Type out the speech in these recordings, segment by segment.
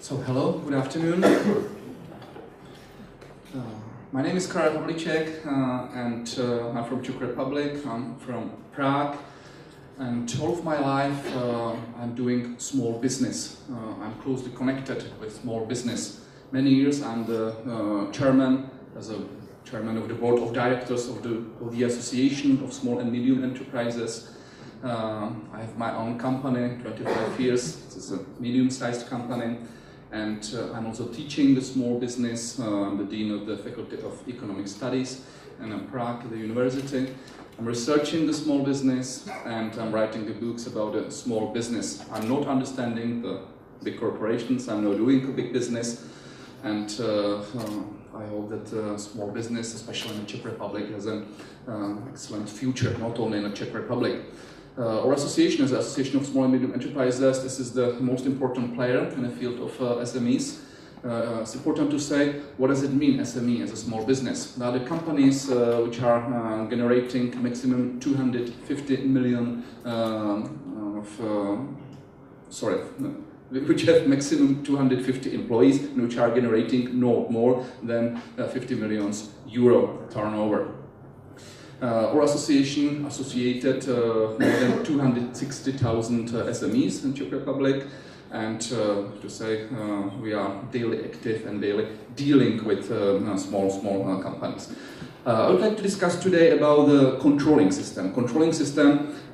So hello, good afternoon. My name is Karel Havlicek and I'm from Czech Republic. I'm from Prague, and all of my life I'm doing small business. I'm closely connected with small business. Many years I'm the chairman of the board of directors of the Association of Small and Medium Enterprises. I have my own company, 25 years. It's a medium-sized company. And I'm also teaching the small business. I'm the dean of the Faculty of Economic Studies in Prague, the university. I'm researching the small business and I'm writing the books about the small business. I'm not understanding the big corporations, I'm not doing a big business. And I hope that small business, especially in the Czech Republic, has an excellent future, not only in the Czech Republic. Our association is the Association of Small and Medium Enterprises. This is the most important player in the field of SMEs. It's important to say, what does it mean, SME, as a small business? Now, the companies which are generating maximum 250 million, which have maximum 250 employees and which are generating no more than 50 million euro turnover. Our association associated more than 260,000 SMEs in Czech Republic, and to say we are daily active and daily dealing with small companies. I would like to discuss today about the controlling system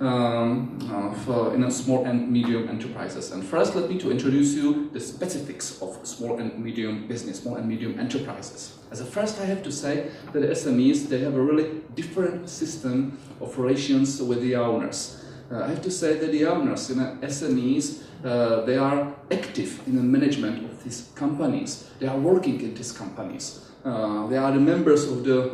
in a small and medium enterprises. And first, let me to introduce you the specifics of small and medium business, small and medium enterprises. As a first, I have to say that the SMEs, they have a really different system of relations with the owners. I have to say that the owners in SMEs, they are active in the management of these companies. They are working in these companies. They are the members of the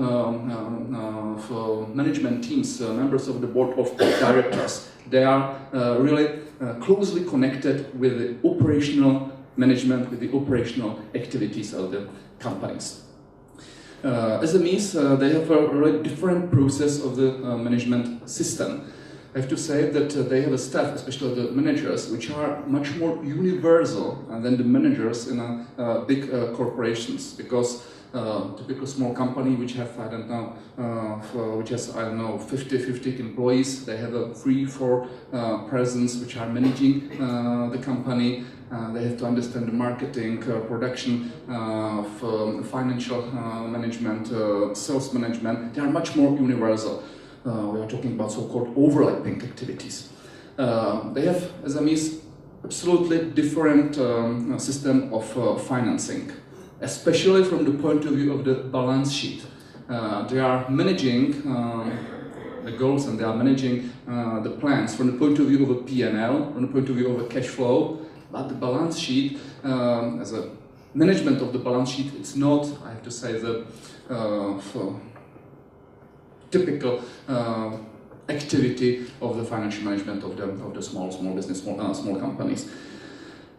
management teams, members of the board of directors. They are really closely connected with the operational management, with the operational activities of the companies. SMEs, they have a really different process of the management system. I have to say that they have a staff, especially the managers, which are much more universal than the managers in big corporations, because typical small company which have, I don't know, which has, 50 employees, they have a 3-4 persons which are managing the company. They have to understand the marketing, production, financial management, sales management. They are much more universal. We are talking about so-called overlapping activities. They have, SMEs, absolutely different system of financing, especially from the point of view of the balance sheet. They are managing the goals and they are managing the plans from the point of view of a P&L, from the point of view of a cash flow, but the balance sheet, as a management of the balance sheet, it's not, I have to say, the typical activity of the financial management of the small business, small companies.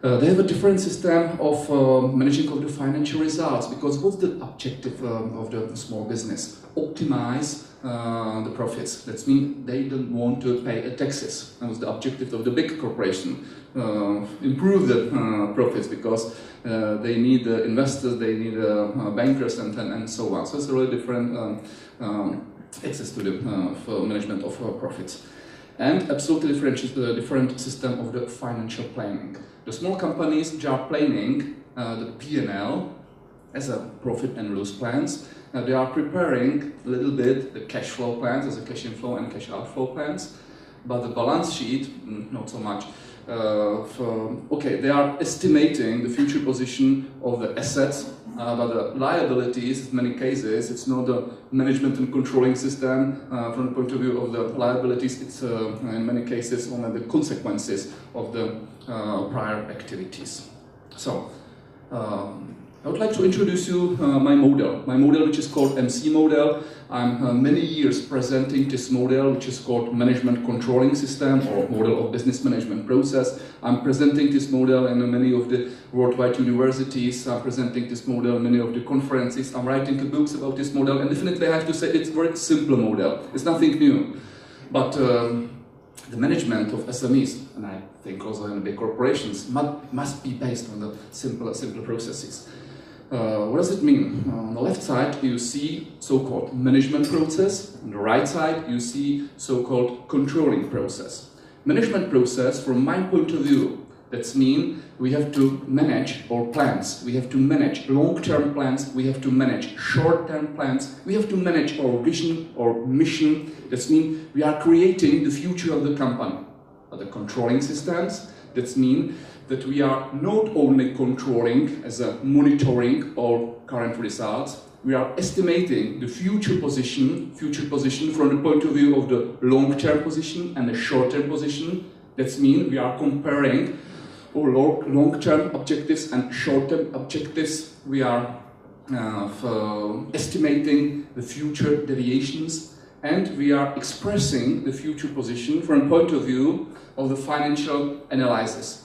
They have a different system of managing of the financial results, because what's the objective of the small business? Optimize the profits. That means they don't want to pay taxes. That was the objective of the big corporation. Improve the profits, because they need investors, they need bankers, and so on. So it's a really different access to the management of profits. And absolutely different system of the financial planning. The small companies which are planning the P&L as a profit and loss plans, they are preparing a little bit the cash flow plans as a cash inflow and cash outflow plans, but the balance sheet, not so much. They are estimating the future position of the assets, but the liabilities, in many cases, it's not the management and controlling system. From the point of view of the liabilities, it's in many cases only the consequences of the prior activities. So, I would like to introduce you my model, which is called MC model. I'm many years presenting this model, which is called management controlling system or model of business management process. I'm presenting this model in many of the worldwide universities. I'm presenting this model in many of the conferences. I'm writing books about this model, and definitely I have to say it's a very simple model. It's nothing new, but the management of SMEs, and I think also in big corporations, must be based on the simpler processes. What does it mean? On the left side you see so-called management process, on the right side you see so-called controlling process. Management process, from my point of view, that means we have to manage our plans, we have to manage long-term plans, we have to manage short-term plans, we have to manage our vision, our mission. That means we are creating the future of the company. But the controlling systems, that means that we are not only controlling as a monitoring our current results, we are estimating the future position from the point of view of the long-term position and the short-term position. That means we are comparing our long-term objectives and short-term objectives. We are estimating the future deviations, and we are expressing the future position from the point of view of the financial analysis.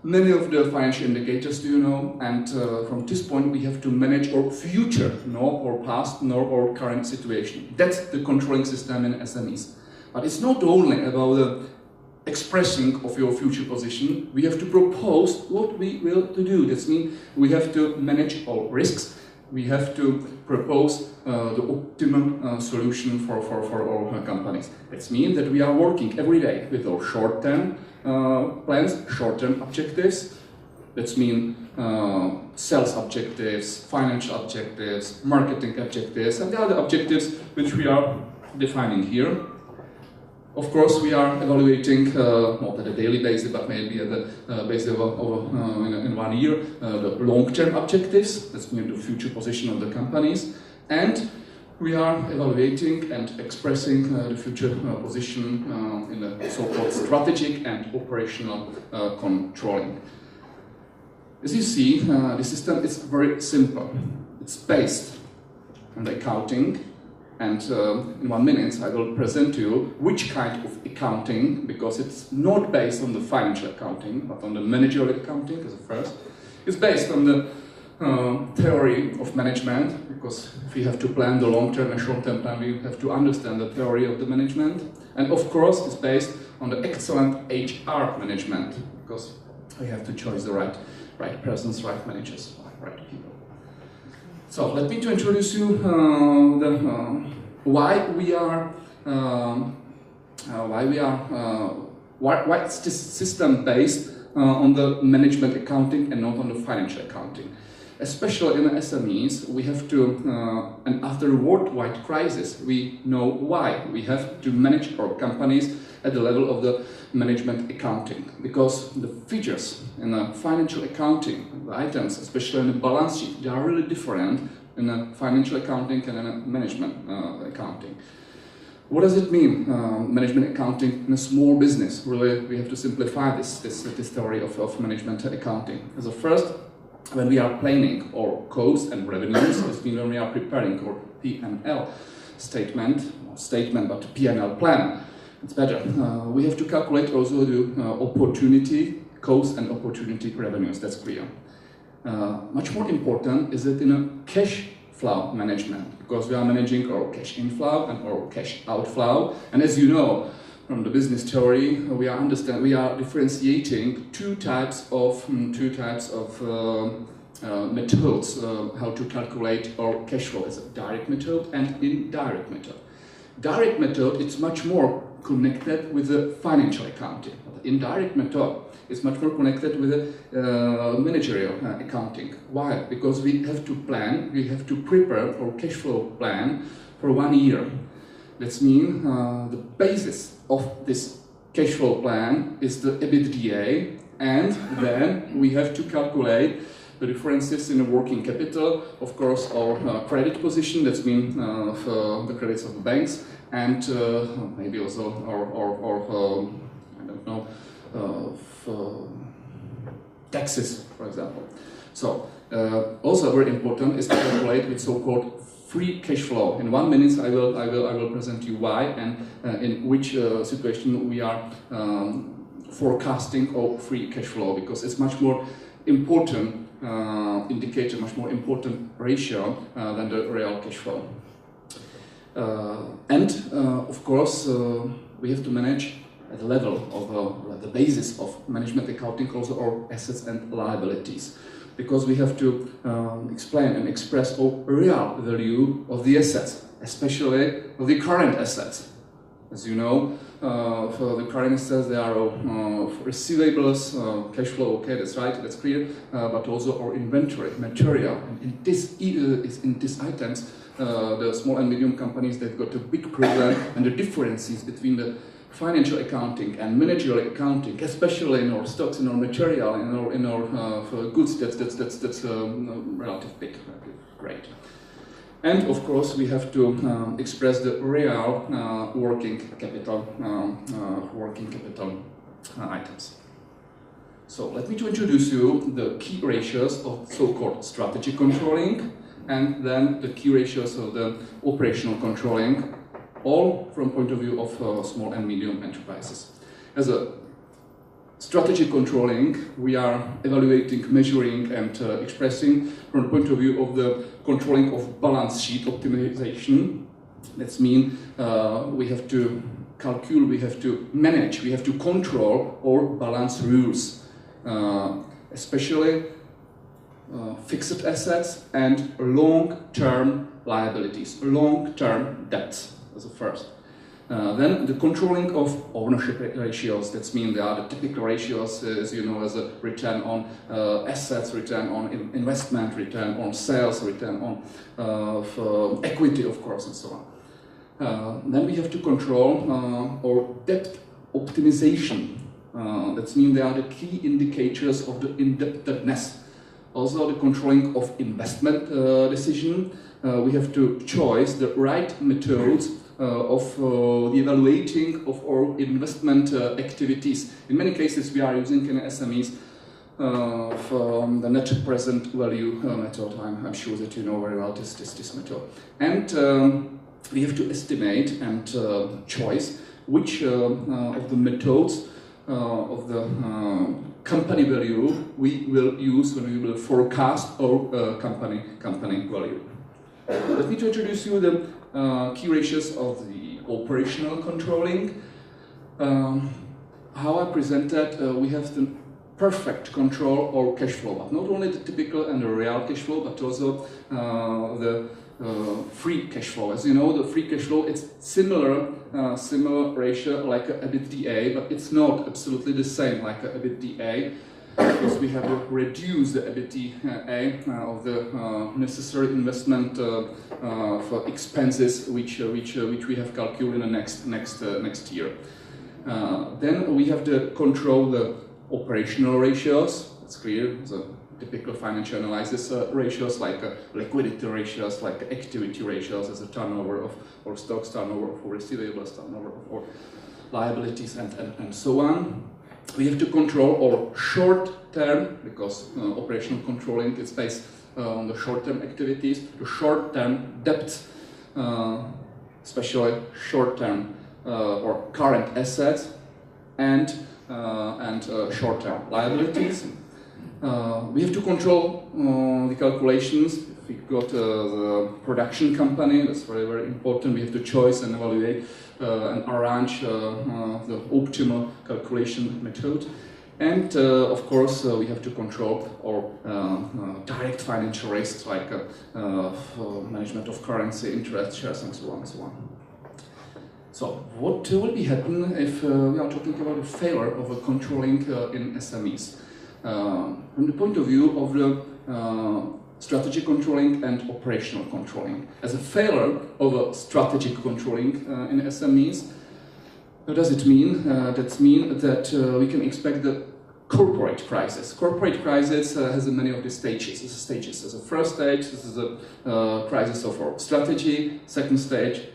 Many of the financial indicators do you know, and from this point we have to manage our future, nor our past, nor our current situation. That's the controlling system in SMEs. But it's not only about the expressing of your future position, we have to propose what we will to do. That means we have to manage our risks, we have to propose the optimum solution for our companies. That means that we are working every day with our short-term plans, short-term objectives. That means sales objectives, financial objectives, marketing objectives, and the other objectives which we are defining here. Of course, we are evaluating, not at a daily basis, but maybe at the basis of in 1 year, the long-term objectives, that means the future position of the companies, and we are evaluating and expressing the future position in the so-called strategic and operational controlling. As you see, the system is very simple. It's based on the accounting, and in 1 minute I will present to you which kind of accounting, because it's not based on the financial accounting, but on the managerial accounting as a first. It's based on the theory of management, because if we have to plan the long-term and short-term plan, we have to understand the theory of the management. And of course, it's based on the excellent HR management, because we have to choose the right persons, right managers, right people. So let me to introduce you why it's this system based on the management accounting and not on the financial accounting. Especially in the SMEs, we have to, and after a worldwide crisis, we know why we have to manage our companies at the level of the management accounting. Because the figures in the financial accounting, the items, especially in the balance sheet, they are really different in the financial accounting and in the management accounting. What does it mean, management accounting in a small business? Really, we have to simplify this theory of management accounting. As a first, when we are planning our costs and revenues, this means when we are preparing our P&L but P&L plan, it's better. We have to calculate also the opportunity costs and opportunity revenues, that's clear. Much more important is it in a cash flow management, because we are managing our cash inflow and our cash outflow. And as you know from the business theory, we are differentiating two types of methods how to calculate our cash flow, as a direct method and indirect method. Direct method, it's much more connected with the financial accounting. The indirect method is much more connected with the managerial accounting. Why? Because we have to plan, we have to prepare our cash flow plan for 1 year. That means the basis of this cash flow plan is the EBITDA, and then we have to calculate the differences in the working capital, of course, our credit position, that means the credits of the banks, and maybe also our I don't know, taxes, for example. So also very important is to calculate with so-called free cash flow. In 1 minute I will present you why and in which situation we are forecasting our free cash flow, because it's much more important indicator, much more important ratio than the real cash flow. And of course we have to manage at the level of the basis of management accounting also our assets and liabilities, because we have to explain and express our real value of the assets, especially of the current assets. As you know, for the current assets, there are receivables, cash flow, okay, that's right, that's clear, but also our inventory, material. And in these items, the small and medium companies, they've got a big problem, and the differences between the financial accounting and managerial accounting, especially in our stocks, in our material, in our goods, that's relative big, great. And of course, we have to express the real working capital items. So let me introduce you the key ratios of so-called strategic controlling, and then the key ratios of the operational controlling, all from point of view of small and medium enterprises. As a strategic controlling, we are evaluating, measuring, and expressing from the point of view of the controlling of balance sheet optimization. That means we have to calculate, we have to manage, we have to control our balance rules, especially fixed assets and long-term liabilities, long-term debts as a first. Then the controlling of ownership ratios, that means there are the typical ratios, as you know, as a return on assets, return on investment, return on sales, return on equity, of course, and so on. Then we have to control our debt optimization. That means they are the key indicators of the indebtedness. Also the controlling of investment decision. We have to choose the right methods of the evaluating of our investment activities. In many cases we are using in SMEs from the net present value method. I'm sure that you know very well this method. And we have to estimate and choose which of the methods of the company value we will use when we will forecast our company value. Let me introduce you the key ratios of the operational controlling. How I presented, we have the perfect control or cash flow, but not only the typical and the real cash flow, but also the free cash flow. As you know, the free cash flow, it's similar ratio like a EBITDA, but it's not absolutely the same like a EBITDA, because we have to reduce the EBITDA of the necessary investment for expenses which we have calculated in the next year. Then we have to control the operational ratios. It's clear. The typical financial analysis ratios like liquidity ratios, like activity ratios, as a turnover of our stocks, turnover of our receivables, turnover of our liabilities, and so on. We have to control our short term, because operational controlling is based on the short term activities, the short term debts, especially short term or current assets, and short term liabilities. We have to control the calculations. If we got the production company, that's very, very important. We have to choose and evaluate and arrange the optimal calculation method. And of course, we have to control our direct financial risks, like management of currency, interest, shares, and so on and so on. So, what will be happen if we are talking about a failure of a controlling in SMEs? From the point of view of the strategic controlling and operational controlling. As a failure of a strategic controlling in SMEs, what does it mean? That means that we can expect the corporate crisis. Corporate crisis has many of the stages. As a first stage, this is a crisis of our strategy. Second stage,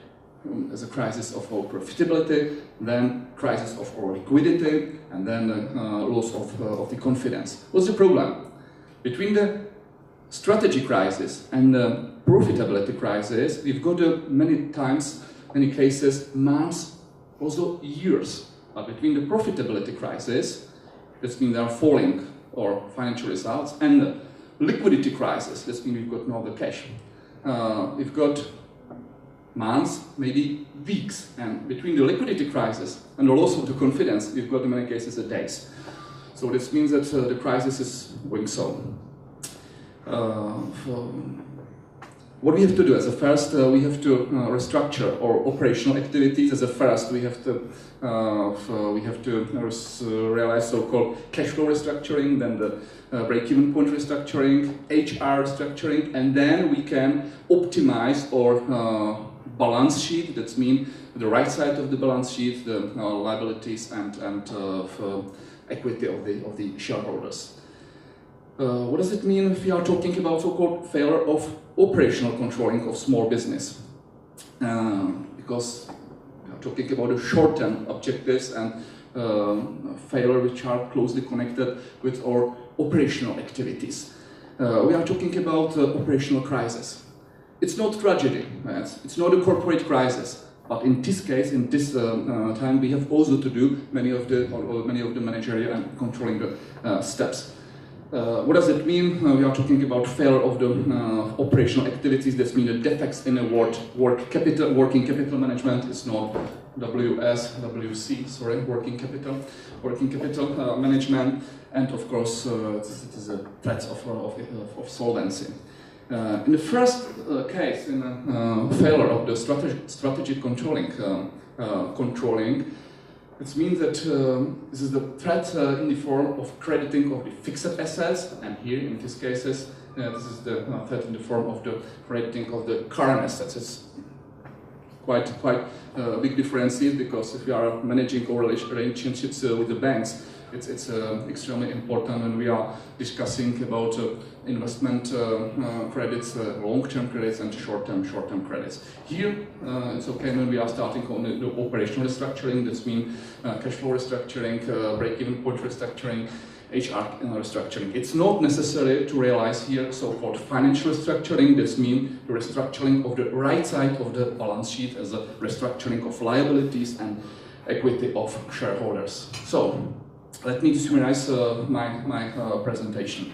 as a crisis of our profitability, then crisis of our liquidity, and then loss of the confidence. What's the problem? Between the strategy crisis and the profitability crisis, we've got many cases, months, also years. But between the profitability crisis, that means they are falling our financial results, and the liquidity crisis, that means we've got no other cash. We've got months, maybe weeks. And between the liquidity crisis and also the confidence, we've got in many cases days. So this means that the crisis is going so. What we have to do as a first, we have to restructure our operational activities. As a first, we have to realize so-called cash flow restructuring, then the break-even point restructuring, HR restructuring, and then we can optimize our balance sheet. That means the right side of the balance sheet, the liabilities and equity of the shareholders. What does it mean if we are talking about so-called failure of operational controlling of small business? Because we are talking about the short-term objectives and failure which are closely connected with our operational activities. We are talking about operational crisis. It's not tragedy, it's not a corporate crisis. But in this case, in this time, we have also to do many of the managerial and controlling steps. What does it mean? We are talking about failure of the operational activities. That means the defects in a working capital management is not working capital management, and of course it is a threat of solvency. In the first case, in a failure of the strategic controlling, it means that this is the threat in the form of crediting of the fixed assets, and here in these cases, this is the threat in the form of the crediting of the current assets. It's quite big differences, because if we are managing our relationships with the banks, it's extremely important when we are discussing about investment credits, long-term credits and short-term credits. Here, it's okay when we are starting on the operational restructuring. This means cash flow restructuring, break-even point restructuring, HR restructuring. It's not necessary to realize here so-called financial restructuring. This means the restructuring of the right side of the balance sheet as a restructuring of liabilities and equity of shareholders. So, let me summarize my presentation.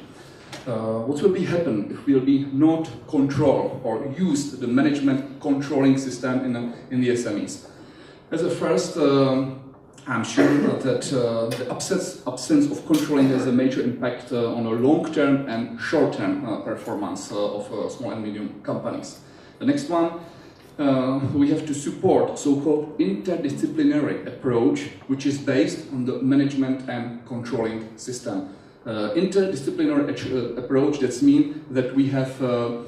What will be happen if we will be not control or use the management controlling system in the SMEs? As a first, I'm sure that the absence of controlling has a major impact on a long-term and short-term performance of small and medium companies. The next one, we have to support so-called interdisciplinary approach, which is based on the management and controlling system. Interdisciplinary approach, that means that we have the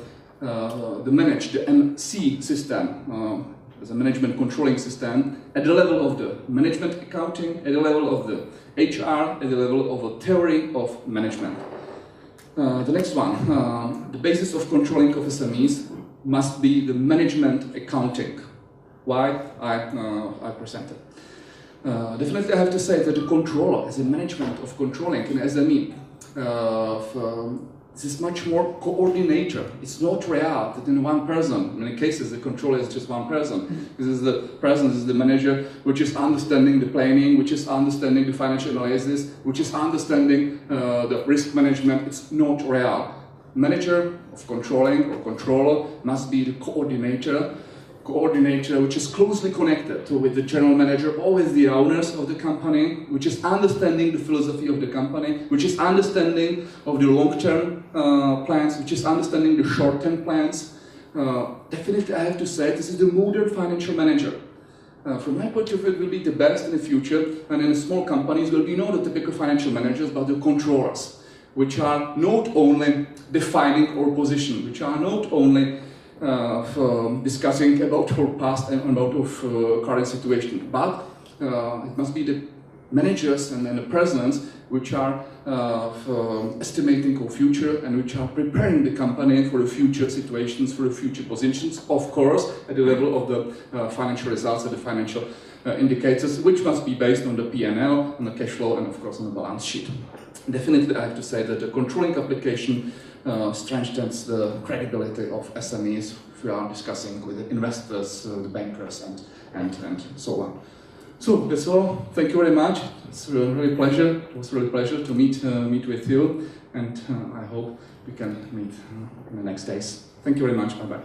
MC system, as a management controlling system, at the level of the management accounting, at the level of the HR, at the level of the theory of management. The next one, the basis of controlling of SMEs must be the management accounting. Why I presented. Definitely I have to say that the controller, as a management of controlling in SME, this is much more coordinator. It's not real that in one person. In many cases the controller is just one person. This is the person, this is the manager, which is understanding the planning, which is understanding the financial analysis, which is understanding the risk management. It's not real. Manager of controlling or controller must be the coordinator which is closely connected with the general manager or with the owners of the company, which is understanding the philosophy of the company, which is understanding of the long-term plans, which is understanding the short-term plans. Definitely I have to say this is the modern financial manager. From my point of view, it will be the best in the future, and in small companies will be not the typical financial managers but the controllers, which are not only defining our position, which are not only discussing about our past and about our current situation, but it must be the managers and the presidents which are estimating our future and which are preparing the company for the future situations, for the future positions, of course, at the level of the financial results and the financial indicators, which must be based on the P&L, on the cash flow, and of course on the balance sheet. Definitely I have to say that the controlling application strengthens the credibility of SMEs if we are discussing with the investors, the bankers, and so on. So that's all. Thank you very much. It's really a pleasure. It was really a pleasure to meet with you, and I hope we can meet in the next days. Thank you very much. Bye bye.